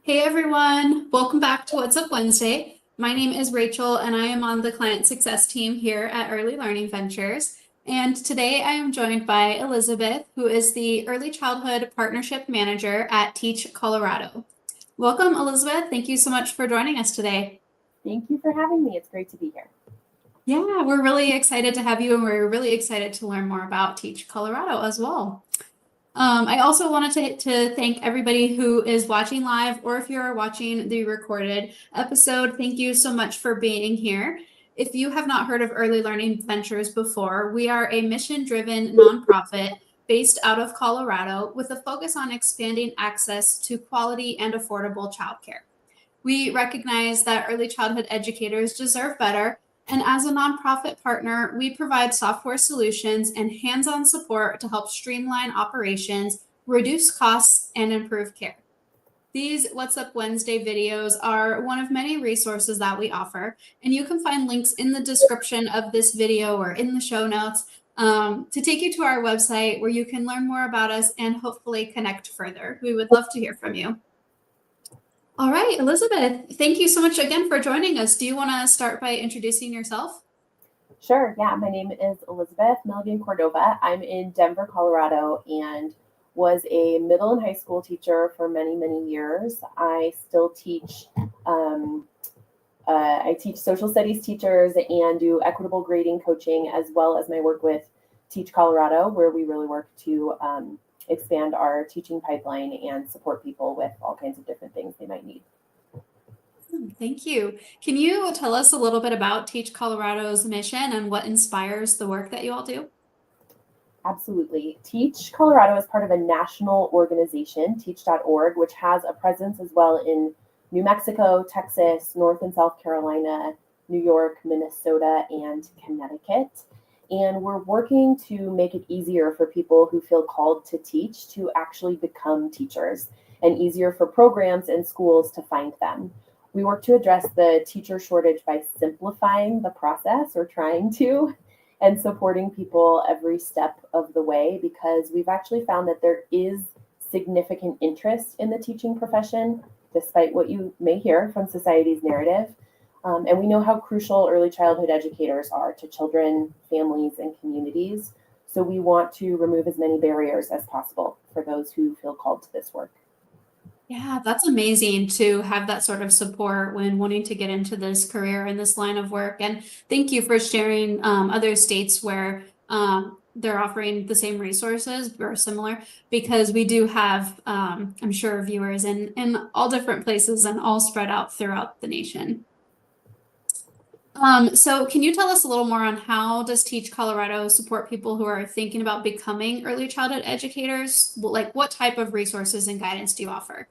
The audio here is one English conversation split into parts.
Hey everyone, welcome back to What's Up Wednesday. My name is Rachel and I am on the client success team here at Early Learning Ventures. And today I am joined by Elizabeth, who is the Early Childhood Partnership Manager at Teach Colorado. Welcome, Elizabeth. Thank you so much for joining us today. Thank you for having me. It's great to be here. Yeah, we're really excited to have you and we're really excited to learn more about Teach Colorado as well. I also wanted to thank everybody who is watching live, or if you're watching the recorded episode, thank you so much for being here. If you have not heard of Early Learning Ventures before, we are a mission-driven nonprofit based out of Colorado with a focus on expanding access to quality and affordable childcare. We recognize that early childhood educators deserve better, and as a nonprofit partner, we provide software solutions and hands-on support to help streamline operations, reduce costs, and improve care. These What's Up Wednesday videos are one of many resources that we offer, and you can find links in the description of this video or in the show notes to take you to our website where you can learn more about us and hopefully connect further. We would love to hear from you. All right, Elizabeth, thank you so much again for joining us. Do you want to start by introducing yourself? Sure. Yeah, my name is Elizabeth Milligan Cordova. I'm in Denver, Colorado, and was a middle and high school teacher for many, many years. I still teach. I teach social studies teachers and do equitable grading coaching, as well as my work with Teach Colorado, where we really work to expand our teaching pipeline and support people with all kinds of different things they might need. Thank you. Can you tell us a little bit about Teach Colorado's mission and what inspires the work that you all do? Absolutely. Teach Colorado is part of a national organization, teach.org, which has a presence as well in New Mexico, Texas, North and South Carolina, New York, Minnesota, and Connecticut. And we're working to make it easier for people who feel called to teach to actually become teachers, and easier for programs and schools to find them. We work to address the teacher shortage by simplifying the process, or trying to, and supporting people every step of the way, because we've actually found that there is significant interest in the teaching profession, despite what you may hear from society's narrative. And we know how crucial early childhood educators are to children, families, and communities. So we want to remove as many barriers as possible for those who feel called to this work. Yeah, that's amazing to have that sort of support when wanting to get into this career and this line of work. And thank you for sharing other states where they're offering the same resources or similar, because we do have, I'm sure, viewers in all different places and all spread out throughout the nation. So can you tell us a little more on how does Teach Colorado support people who are thinking about becoming early childhood educators? Like, what type of resources and guidance do you offer?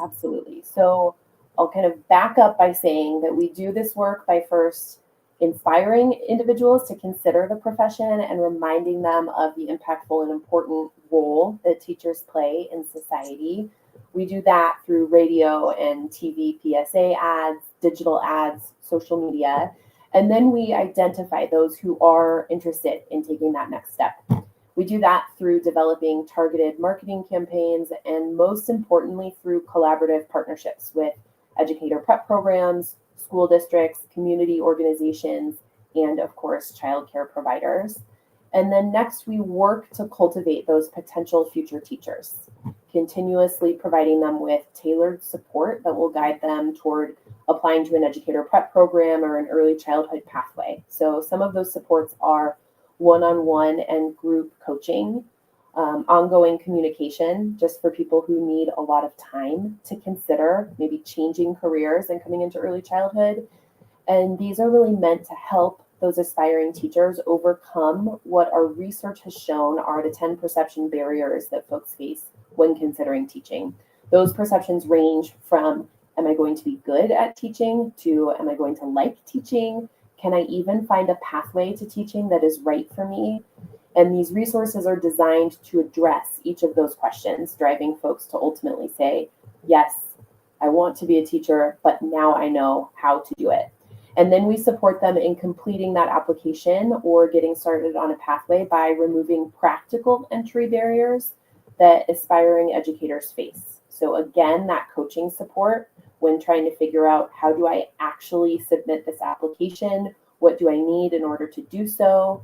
Absolutely. So I'll kind of back up by saying that we do this work by first inspiring individuals to consider the profession and reminding them of the impactful and important role that teachers play in society. We do that through radio and TV PSA ads, digital ads, social media, and then we identify those who are interested in taking that next step. We do that through developing targeted marketing campaigns, and most importantly, through collaborative partnerships with educator prep programs, school districts, community organizations, and of course, childcare providers. And then next, we work to cultivate those potential future teachers, continuously providing them with tailored support that will guide them toward applying to an educator prep program or an early childhood pathway. So some of those supports are one-on-one and group coaching, ongoing communication, just for people who need a lot of time to consider maybe changing careers and coming into early childhood. And these are really meant to help those aspiring teachers overcome what our research has shown are the 10 perception barriers that folks face when considering teaching. Those perceptions range from, am I going to be good at teaching, to am I going to like teaching? Can I even find a pathway to teaching that is right for me? And these resources are designed to address each of those questions, driving folks to ultimately say, yes, I want to be a teacher, but now I know how to do it. And then we support them in completing that application or getting started on a pathway by removing practical entry barriers that aspiring educators face. So again, that coaching support when trying to figure out how do I actually submit this application? What do I need in order to do so?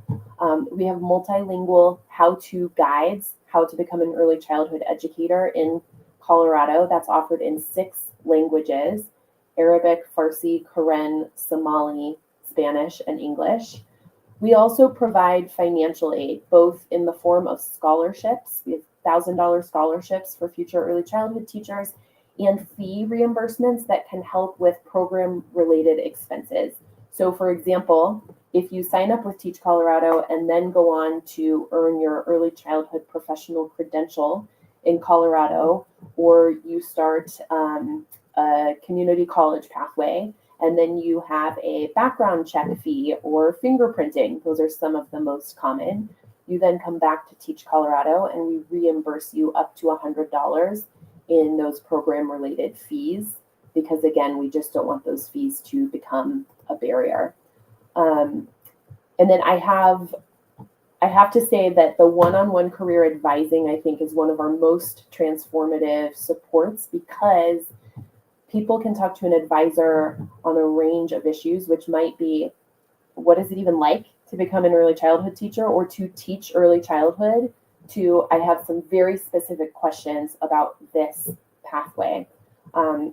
We have multilingual how-to guides, how to become an early childhood educator in Colorado. That's offered in 6 languages: Arabic, Farsi, Karen, Somali, Spanish, and English. We also provide financial aid, both in the form of scholarships. We have $1,000 scholarships for future early childhood teachers and fee reimbursements that can help with program-related expenses. So for example, if you sign up with Teach Colorado and then go on to earn your early childhood professional credential in Colorado, or you start a community college pathway, and then you have a background check fee or fingerprinting, those are some of the most common. You then come back to Teach Colorado and we reimburse you up to $100 in those program-related fees, because again, we just don't want those fees to become a barrier. And then I have to say that the one-on-one career advising, I think, is one of our most transformative supports, because people can talk to an advisor on a range of issues, which might be, what is it even like to become an early childhood teacher or to teach early childhood, to I have some very specific questions about this pathway.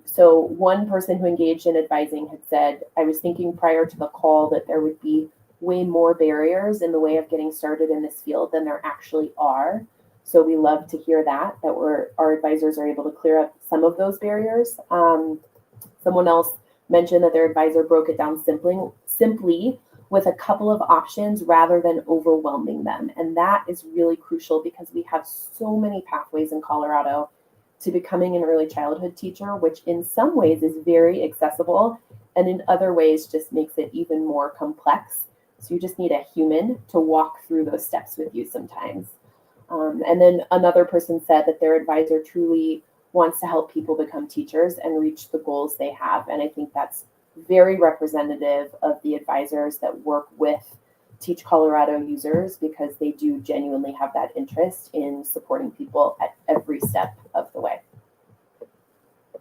So one person who engaged in advising had said, I was thinking prior to the call that there would be way more barriers in the way of getting started in this field than there actually are. So we love to hear that our advisors are able to clear up some of those barriers. Someone else mentioned that their advisor broke it down simply with a couple of options rather than overwhelming them. And that is really crucial, because we have so many pathways in Colorado to becoming an early childhood teacher, which in some ways is very accessible and in other ways just makes it even more complex. So you just need a human to walk through those steps with you sometimes. And then another person said that their advisor truly wants to help people become teachers and reach the goals they have. And I think that's very representative of the advisors that work with Teach Colorado users, because they do genuinely have that interest in supporting people at every step of the way.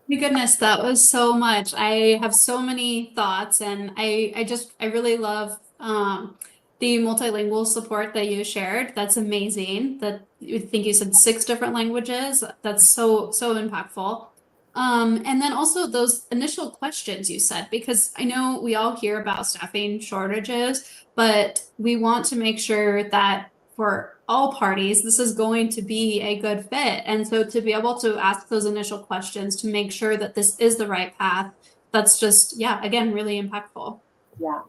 My goodness, that was so much. I have so many thoughts, and I really love the multilingual support that you shared. That's amazing. That I think you said 6 different languages. That's so impactful. And then also those initial questions you said, because I know we all hear about staffing shortages, but we want to make sure that for all parties, this is going to be a good fit. And so to be able to ask those initial questions to make sure that this is the right path, that's just, yeah, again, really impactful. Yeah.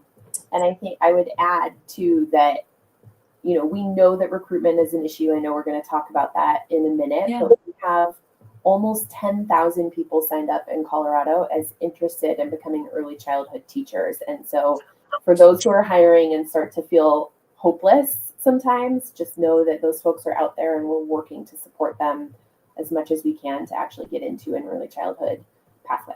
And I think I would add too that, we know that recruitment is an issue. I know we're going to talk about that in a minute, but we have almost 10,000 people signed up in Colorado as interested in becoming early childhood teachers. And so for those who are hiring and start to feel hopeless sometimes, just know that those folks are out there and we're working to support them as much as we can to actually get into an early childhood pathway.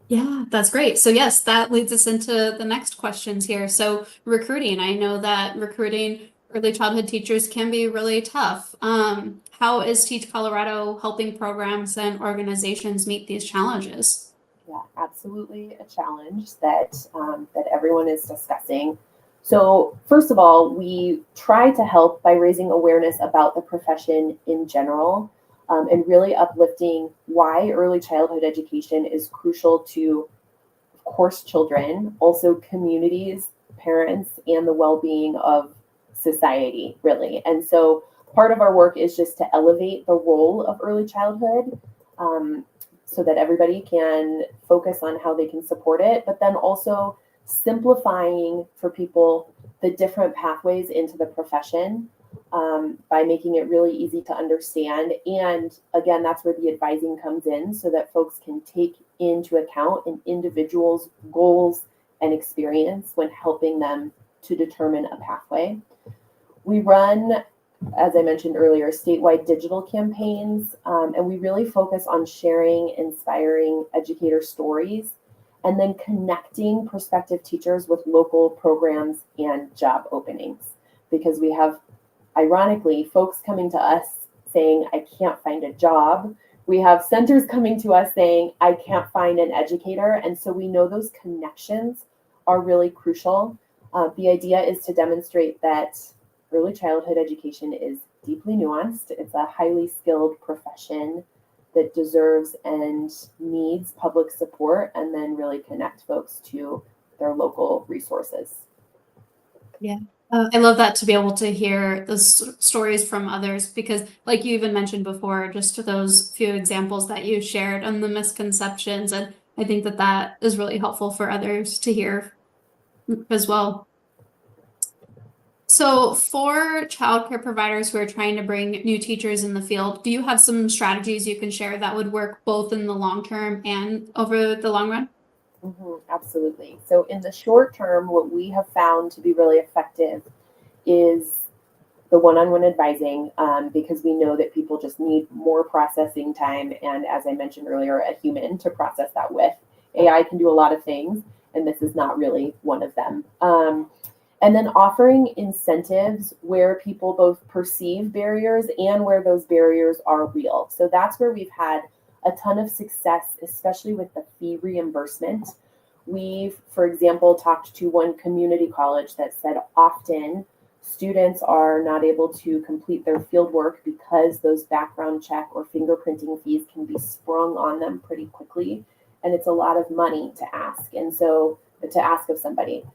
Yeah, that's great. So yes, that leads us into the next questions here. So recruiting, I know that recruiting early childhood teachers can be really tough. How is Teach Colorado helping programs and organizations meet these challenges? Yeah, absolutely a challenge that everyone is discussing. So first of all, we try to help by raising awareness about the profession in general, and really uplifting why early childhood education is crucial to, of course, children, also communities, parents, and the well-being of society, really. And so part of our work is just to elevate the role of early childhood, so that everybody can focus on how they can support it, but then also simplifying for people the different pathways into the profession, by making it really easy to understand. And again, that's where the advising comes in, so that folks can take into account an individual's goals and experience when helping them to determine a pathway. We run, as I mentioned earlier, statewide digital campaigns, and we really focus on sharing inspiring educator stories and then connecting prospective teachers with local programs and job openings, because we have, ironically, folks coming to us saying, I can't find a job, We have centers coming to us saying, I can't find an educator. And so we know those connections are really crucial. The idea is to demonstrate that early childhood education is deeply nuanced. It's a highly skilled profession that deserves and needs public support, and then really connect folks to their local resources. Yeah. I love that, to be able to hear the stories from others, because like you even mentioned before, just those few examples that you shared and the misconceptions. And I think that that is really helpful for others to hear as well. So for childcare providers who are trying to bring new teachers in the field, do you have some strategies you can share that would work both in the long term and over the long run? Absolutely. So in the short term, what we have found to be really effective is the one-on-one advising, because we know that people just need more processing time. And as I mentioned earlier, a human to process that with. AI can do a lot of things, and this is not really one of them. And then offering incentives where people both perceive barriers and where those barriers are real. So that's where we've had a ton of success, especially with the fee reimbursement. We've, for example, talked to one community college that said often students are not able to complete their field work because those background check or fingerprinting fees can be sprung on them pretty quickly. And it's a lot of money to ask. And so to ask of somebody.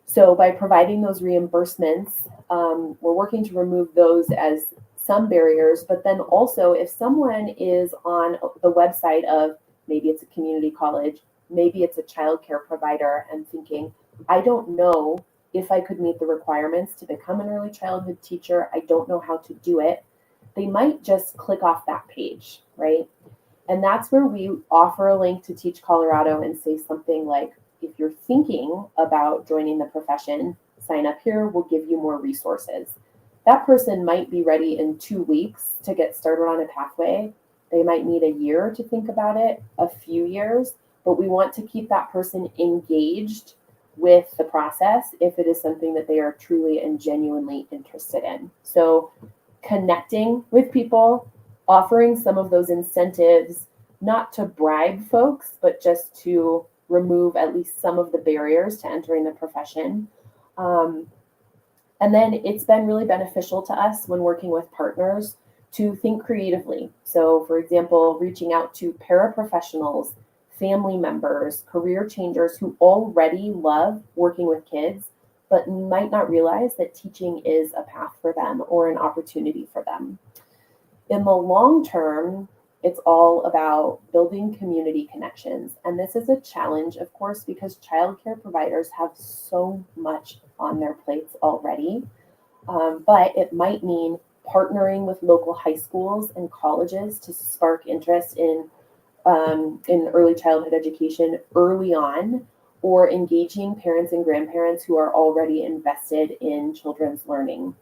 So by providing those reimbursements, we're working to remove those as some barriers, but then also if someone is on the website of, maybe it's a community college, maybe it's a childcare provider, and thinking, I don't know if I could meet the requirements to become an early childhood teacher, I don't know how to do it, they might just click off that page, right? And that's where we offer a link to Teach Colorado and say something like, if you're thinking about joining the profession, sign up here, we'll give you more resources. That person might be ready in 2 weeks to get started on a pathway. They might need a year to think about it, a few years, but we want to keep that person engaged with the process if it is something that they are truly and genuinely interested in. So connecting with people, offering some of those incentives, not to bribe folks, but just to remove at least some of the barriers to entering the profession. And then it's been really beneficial to us when working with partners to think creatively. So for example, reaching out to paraprofessionals, family members, career changers who already love working with kids, but might not realize that teaching is a path for them or an opportunity for them. In the long term, it's all about building community connections. And this is a challenge, of course, because childcare providers have so much on their plates already. But it might mean partnering with local high schools and colleges to spark interest in early childhood education early on, or engaging parents and grandparents who are already invested in children's learning.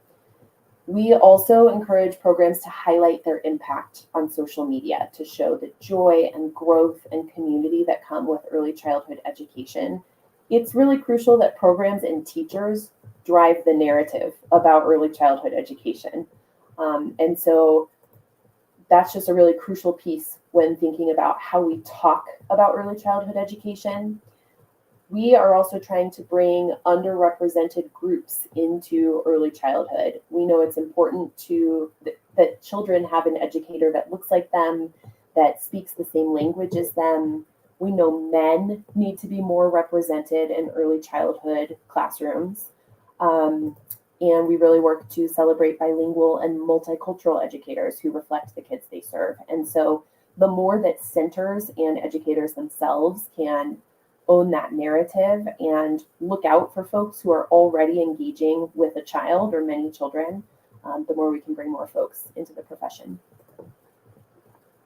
We also encourage programs to highlight their impact on social media to show the joy and growth and community that come with early childhood education. It's really crucial that programs and teachers drive the narrative about early childhood education. And so that's just a really crucial piece when thinking about how we talk about early childhood education. We are also trying to bring underrepresented groups into early childhood. We know it's important that children have an educator that looks like them, that speaks the same language as them. We know men need to be more represented in early childhood classrooms. And we really work to celebrate bilingual and multicultural educators who reflect the kids they serve. And so the more that centers and educators themselves can own that narrative and look out for folks who are already engaging with a child or many children, the more we can bring more folks into the profession.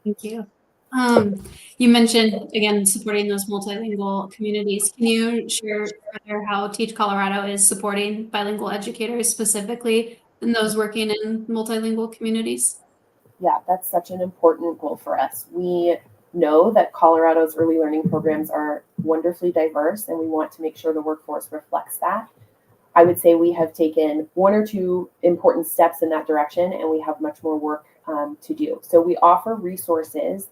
Thank you. You mentioned, again, supporting those multilingual communities. Can you share further how Teach Colorado is supporting bilingual educators specifically and those working in multilingual communities? Yeah, that's such an important goal for us. We know that Colorado's early learning programs are wonderfully diverse, and we want to make sure the workforce reflects that. I would say we have taken 1 or 2 important steps in that direction, and we have much more work to do. So we offer resources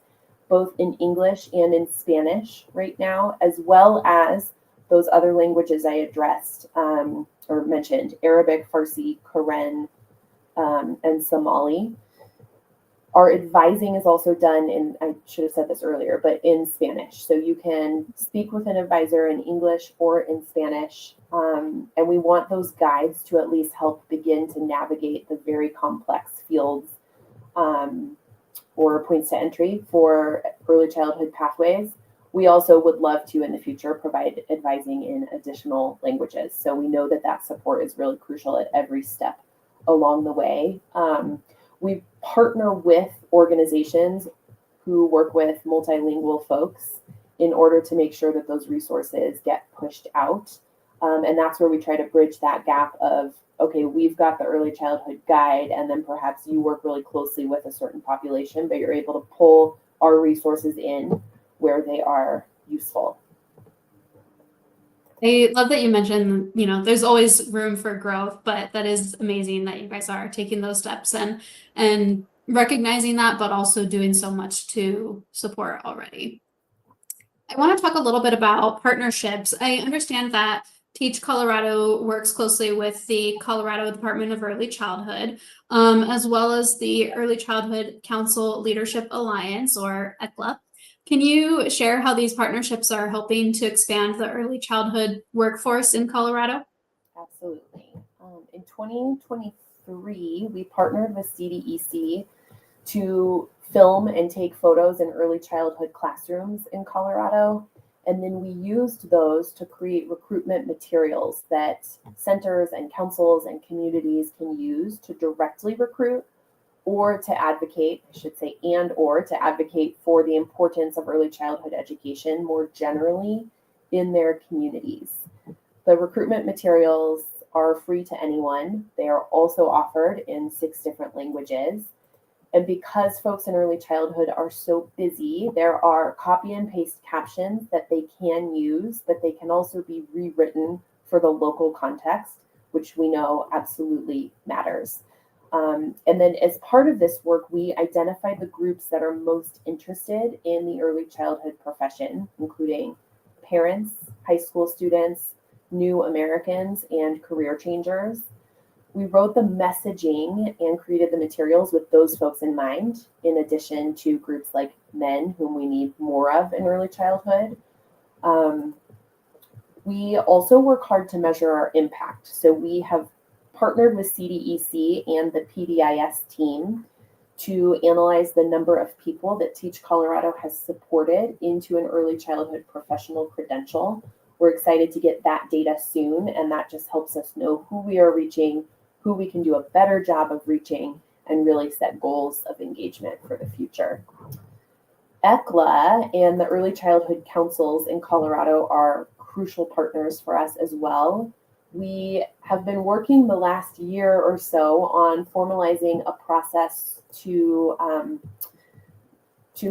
both in English and in Spanish right now, as well as those other languages I addressed or mentioned, Arabic, Farsi, Karen, and Somali. Our advising is also done in, I should have said this earlier, but in Spanish. So you can speak with an advisor in English or in Spanish. And we want those guides to at least help begin to navigate the very complex fields or points to entry for early childhood pathways. We also would love to, in the future, provide advising in additional languages. So we know that that support is really crucial at every step along the way. We partner with organizations who work with multilingual folks in order to make sure that those resources get pushed out. And that's where we try to bridge that gap of, okay, we've got the early childhood guide, and then perhaps you work really closely with a certain population, but you're able to pull our resources in where they are useful. I love that you mentioned, there's always room for growth, but that is amazing that you guys are taking those steps and recognizing that, but also doing so much to support already. I want to talk a little bit about partnerships. I understand that Teach Colorado works closely with the Colorado Department of Early Childhood, as well as the Early Childhood Council Leadership Alliance, or ECLA. Can you share how these partnerships are helping to expand the early childhood workforce in Colorado? Absolutely. In 2023, we partnered with CDEC to film and take photos in early childhood classrooms in Colorado. And then we used those to create recruitment materials that centers and councils and communities can use to directly recruit or to advocate, I should say, or to advocate for the importance of early childhood education more generally in their communities. The recruitment materials are free to anyone. They are also offered in 6 different languages. And because folks in early childhood are so busy, there are copy and paste captions that they can use, but they can also be rewritten for the local context, which we know absolutely matters. And then as part of this work, we identified the groups that are most interested in the early childhood profession, including parents, high school students, new Americans, and career changers. We wrote the messaging and created the materials with those folks in mind, in addition to groups like men, whom we need more of in early childhood. We also work hard to measure our impact. So we have partnered with CDEC and the PDIS team to analyze the number of people that Teach Colorado has supported into an early childhood professional credential. We're excited to get that data soon, and that just helps us know who we are reaching, who we can do a better job of reaching, and really set goals of engagement for the future. ECLA and the early childhood councils in Colorado are crucial partners for us as well. We have been working the last year or so on formalizing a process to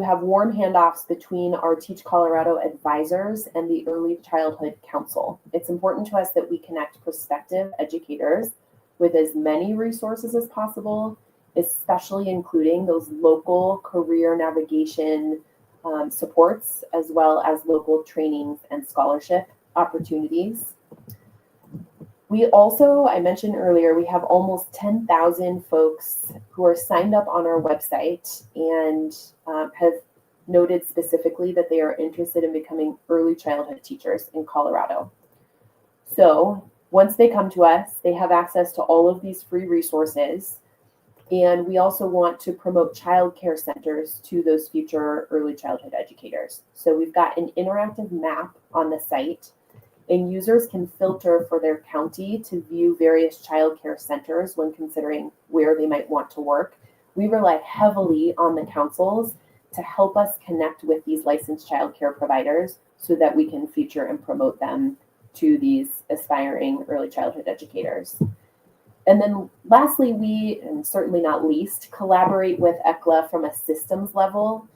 have warm handoffs between our Teach Colorado advisors and the Early Childhood Council. It's important to us that we connect prospective educators with as many resources as possible, especially including those local career navigation supports, as well as local trainings and scholarship opportunities. We also, I mentioned earlier, we have almost 10,000 folks who are signed up on our website and have noted specifically that they are interested in becoming early childhood teachers in Colorado. So once they come to us, they have access to all of these free resources. And we also want to promote child care centers to those future early childhood educators. So we've got an interactive map on the site, and users can filter for their county to view various child care centers when considering where they might want to work. We rely heavily on the councils to help us connect with these licensed child care providers so that we can feature and promote them to these aspiring early childhood educators. And then lastly, we, and certainly not least, collaborate with ECLA from a systems level.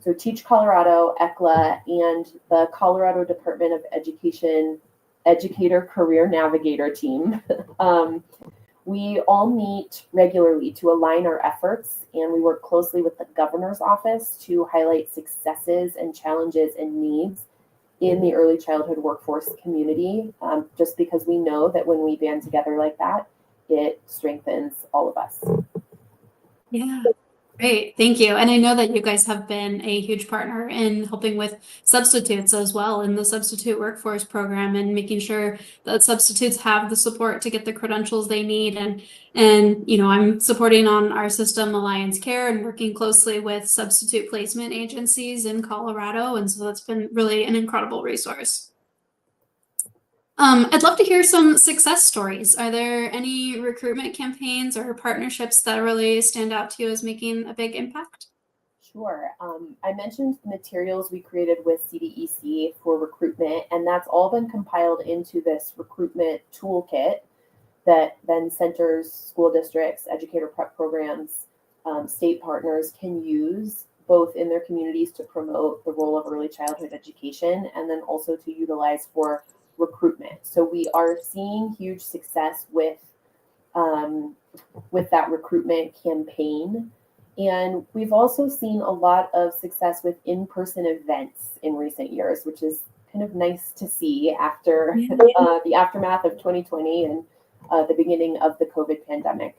So Teach Colorado, ECLA, and the Colorado Department of Education Educator Career Navigator team We all meet regularly to align our efforts, and we work closely with the governor's office to highlight successes and challenges and needs in the early childhood workforce community, just because we know that when we band together like that, it strengthens all of us. Yeah. Great, thank you. And I know that you guys have been a huge partner in helping with substitutes as well in the substitute workforce program and making sure that substitutes have the support to get the credentials they need. And you know, I'm supporting on our system Alliance Care and working closely with substitute placement agencies in Colorado. And so that's been really an incredible resource. I'd love to hear some success stories. Are there any recruitment campaigns or partnerships that really stand out to you as making a big impact? Sure. I mentioned the materials we created with CDEC for recruitment, and that's all been compiled into this recruitment toolkit that then centers, school districts, educator prep programs, state partners can use both in their communities to promote the role of early childhood education and then also to utilize for recruitment. So we are seeing huge success with that recruitment campaign. And we've also seen a lot of success with in-person events in recent years, which is kind of nice to see after the aftermath of 2020 and the beginning of the COVID pandemic.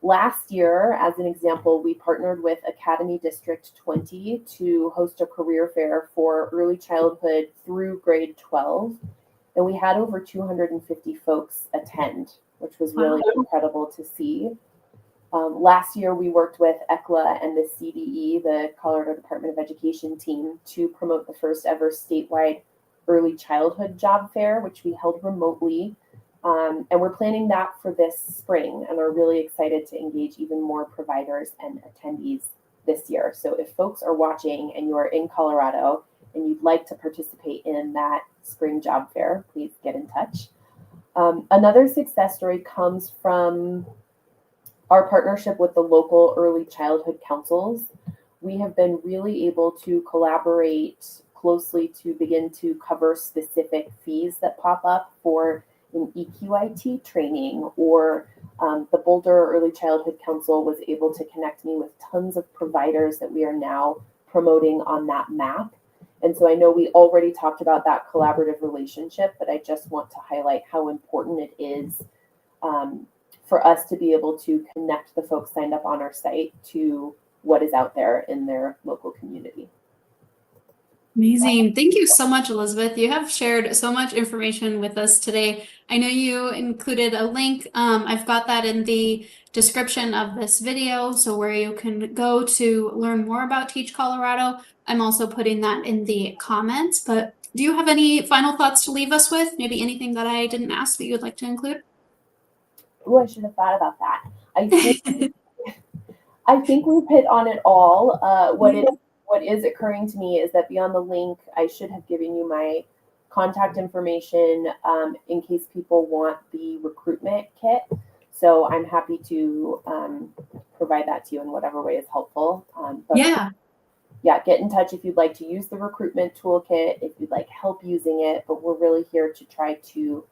Last year, as an example, we partnered with Academy District 20 to host a career fair for early childhood through grade 12. And we had over 250 folks attend, which was really incredible to see. Last year, we worked with ECLA and the CDE, the Colorado Department of Education team, to promote the first ever statewide early childhood job fair, which we held remotely. And we're planning that for this spring and are really excited to engage even more providers and attendees this year. So if folks are watching and you are in Colorado and you'd like to participate in that spring job fair, please get in touch. Another success story comes from our partnership with the local early childhood councils. We have been really able to collaborate closely to begin to cover specific fees that pop up for an EQIT training, or the Boulder Early Childhood Council was able to connect me with tons of providers that we are now promoting on that map. And so I know we already talked about that collaborative relationship, but I just want to highlight how important it is for us to be able to connect the folks signed up on our site to what is out there in their local community. Amazing. Thank you so much, Elizabeth. You have shared so much information with us today. I know you included a link. I've got that in the description of this video, so where you can go to learn more about Teach Colorado. I'm also putting that in the comments, but do you have any final thoughts to leave us with? Maybe anything that I didn't ask that you would like to include? Oh, I should have thought about that. I think we've hit on it all. What is occurring to me is that beyond the link, I should have given you my contact information in case people want the recruitment kit. So I'm happy to provide that to you in whatever way is helpful. Yeah, get in touch if you'd like to use the recruitment toolkit, if you'd like help using it. But we're really here to try to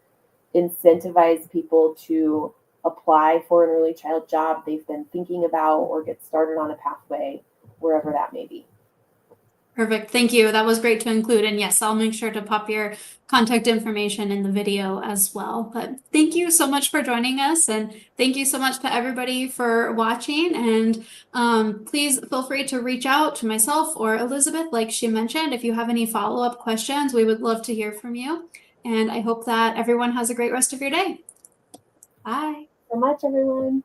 incentivize people to apply for an early child job they've been thinking about or get started on a pathway, wherever that may be. Perfect. Thank you. That was great to include. And yes, I'll make sure to pop your contact information in the video as well. But thank you so much for joining us. And thank you so much to everybody for watching. And please feel free to reach out to myself or Elizabeth, like she mentioned. If you have any follow-up questions, we would love to hear from you. And I hope that everyone has a great rest of your day. Bye. So much, everyone.